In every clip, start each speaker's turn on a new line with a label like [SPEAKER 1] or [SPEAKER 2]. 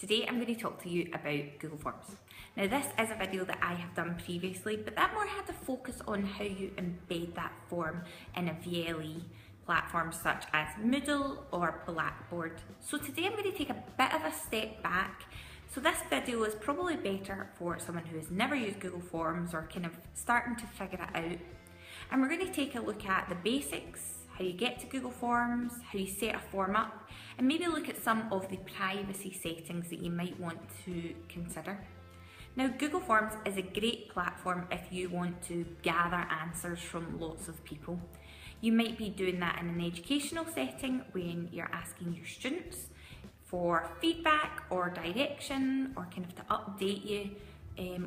[SPEAKER 1] today I'm going to talk to you about Google Forms. Now this is a video that I have done previously, but that more had to focus on how you embed that form in a VLE platform such as Moodle or Blackboard. So today I'm going to take a bit of a step back. So this video is probably better for someone who has never used Google Forms or kind of starting to figure it out. And we're going to take a look at the basics, how you get to Google Forms, how you set a form up, and maybe look at some of the privacy settings that you might want to consider. Now, Google Forms is a great platform if you want to gather answers from lots of people. You might be doing that in an educational setting when you're asking your students for feedback or direction or kind of to update you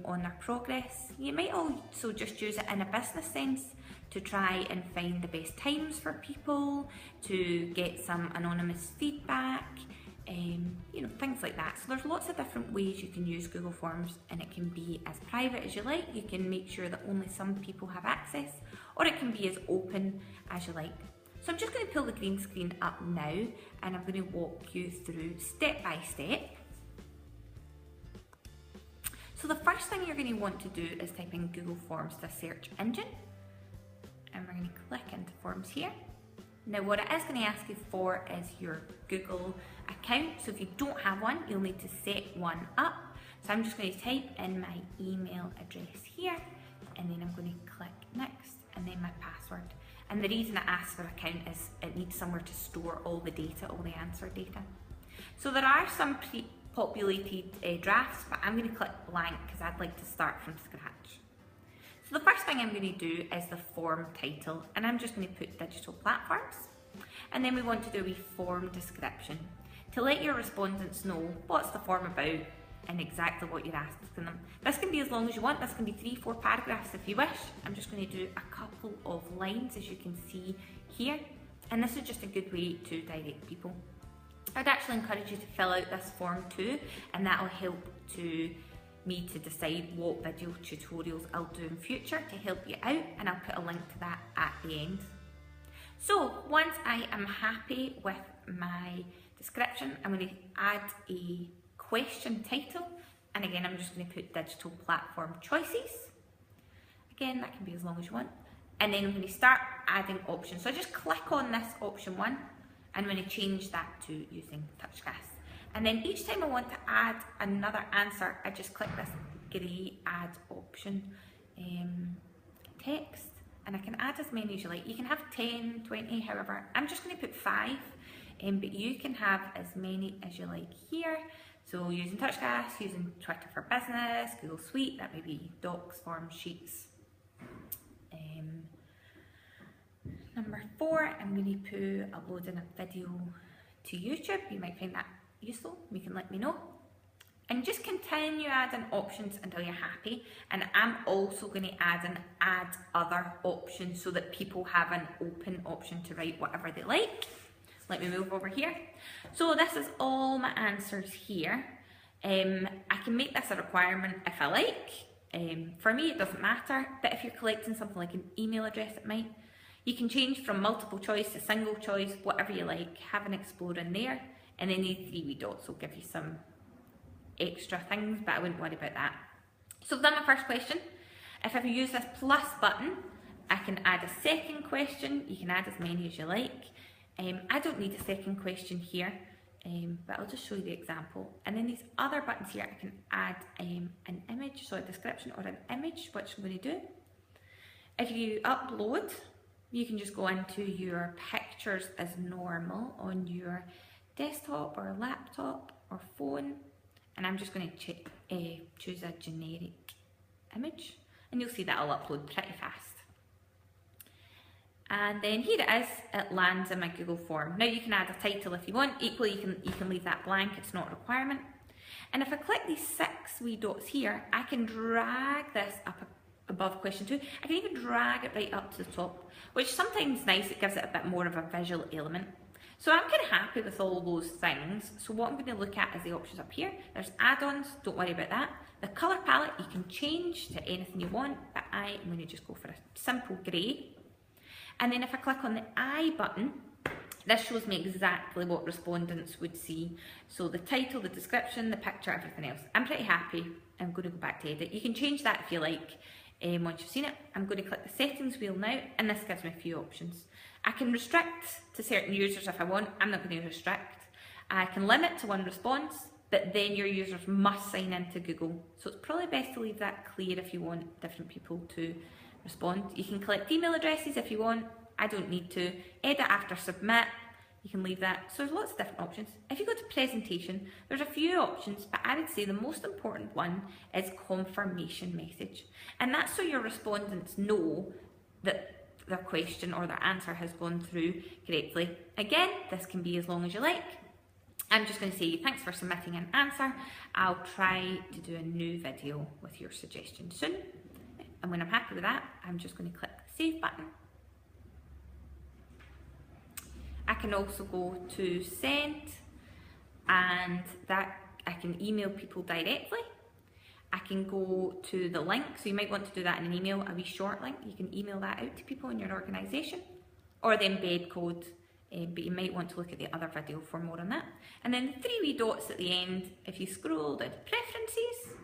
[SPEAKER 1] on their progress. You might also just use it in a business sense to try and find the best times for people, to get some anonymous feedback, things like that. So there's lots of different ways you can use Google Forms, and it can be as private as you like. You can make sure that only some people have access, or it can be as open as you like. So I'm just going to pull the green screen up now, and I'm going to walk you through step by step. So the first thing you're going to want to do is type in Google Forms to a search engine. And we're going to click into Forms here. Now what it is going to ask you for is your Google account. So if you don't have one, you'll need to set one up. So I'm just going to type in my email address here, and then I'm going to click next, and then my password. And the reason it asks for an account is it needs somewhere to store all the data, all the answer data. So there are some pre-populated drafts, but I'm going to click blank because I'd like to start from scratch. So the first thing I'm going to do is the form title, and I'm just going to put digital platforms. And then we want to do a wee form description to let your respondents know what's the form about and exactly what you're asking them. This can be as long as you want. This can be 3-4 paragraphs if you wish. I'm just going to do a couple of lines, as you can see here, and this is just a good way to direct people. I'd actually encourage you to fill out this form too, and that will help me to decide what video tutorials I'll do in future to help you out, and I'll put a link to that at the end. So once I am happy with my description, I'm going to add a question title, and again I'm just going to put digital platform choices. Again, that can be as long as you want, and then I'm going to start adding options. So I just click on this option 1, and I'm going to change that to using TouchCast. And then each time I want to add another answer, I just click this grey add option text, and I can add as many as you like. You can have 10, 20, however. I'm just going to put 5, but you can have as many as you like here. So using TouchCast, using Twitter for Business, Google Suite, that may be Docs, Forms, Sheets. Number 4, I'm going to put uploading a video to YouTube. You might find that useful, you can let me know. And just continue adding options until you're happy. And I'm also going to add other option so that people have an open option to write whatever they like. Let me move over here. So this is all my answers here. I can make this a requirement if I like. For me it doesn't matter, but if you're collecting something like an email address, it might. You can change from multiple choice to single choice, whatever you like. Have an explore in there. And then these 3 wee dots will give you some extra things, but I wouldn't worry about that. So I've done my first question. If I use this plus button, I can add a second question. You can add as many as you like. I don't need a second question here, but I'll just show you the example. And then these other buttons here, I can add an image, so a description or an image, which I'm going to do. If you upload, you can just go into your pictures as normal on your desktop or laptop or phone, and I'm just going to choose a generic image, and you'll see that I'll upload pretty fast. And then here it is, it lands in my Google form. Now you can add a title if you want. Equally, you can leave that blank, it's not a requirement. And if I click these 6 wee dots here, I can drag this up above question 2. I can even drag it right up to the top, which sometimes is nice. It gives it a bit more of a visual element. So I'm kind of happy with all those things. So what I'm going to look at is the options up here. There's add-ons, don't worry about that. The colour palette you can change to anything you want, but I am going to just go for a simple grey. And then if I click on the I button, This shows me exactly what respondents would see. So the title, the description, the picture, everything else. I'm pretty happy. I'm going to go back to edit. You can change that if you like once you've seen it. I'm going to click the settings wheel now, and this gives me a few options. I can restrict to certain users if I want. I'm not going to restrict. I can limit to one response, but then your users must sign into Google. So it's probably best to leave that clear if you want different people to respond. You can collect email addresses if you want. I don't need to. Edit after submit, you can leave that. So there's lots of different options. If you go to presentation, there's a few options, but I would say the most important one is confirmation message. And that's so your respondents know that their question or their answer has gone through correctly. Again, this can be as long as you like. I'm just going to say thanks for submitting an answer. I'll try to do a new video with your suggestion soon. And when I'm happy with that, I'm just going to click the save button. I can also go to send, and that I can email people directly. I can go to the link, so you might want to do that in an email, a wee short link. You can email that out to people in your organisation, or the embed code, but you might want to look at the other video for more on that. And then the 3 wee dots at the end, if you scroll down to preferences,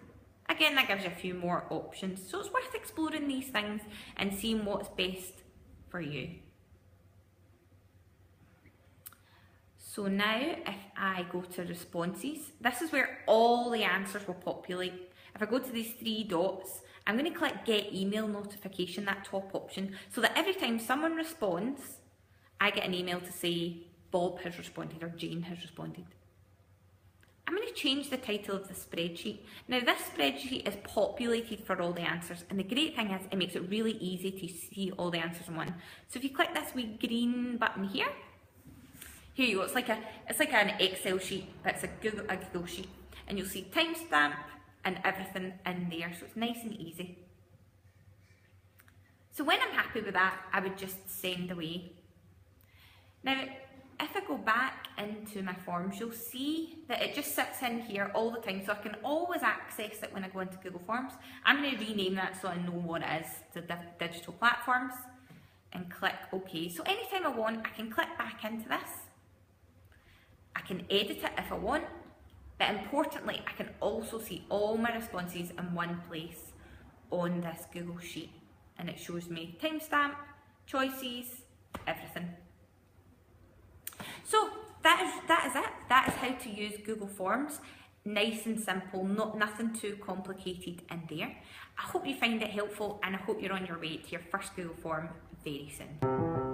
[SPEAKER 1] again that gives you a few more options. So it's worth exploring these things and seeing what's best for you. So now if I go to responses, this is where all the answers will populate. If I go to these 3 dots, I'm going to click get email notification, that top option, so that every time someone responds, I get an email to say Bob has responded or Jane has responded. I'm going to change the title of the spreadsheet. Now this spreadsheet is populated for all the answers, and the great thing is it makes it really easy to see all the answers in one. So if you click this wee green button here you go, it's like an Excel sheet, but it's a Google sheet, and you'll see timestamp and everything in there, so it's nice and easy. So when I'm happy with that, I would just send away. Now, if I go back into my forms, you'll see that it just sits in here all the time, so I can always access it when I go into Google Forms. I'm going to rename that so I know what it is, to digital platforms, and click OK. So anytime I want, I can click back into this. I can edit it if I want, but importantly, I can also see all my responses in one place on this Google Sheet, and it shows me timestamp, choices, everything. So that is it. That is how to use Google Forms. Nice and simple, nothing too complicated in there. I hope you find it helpful, and I hope you're on your way to your first Google form very soon.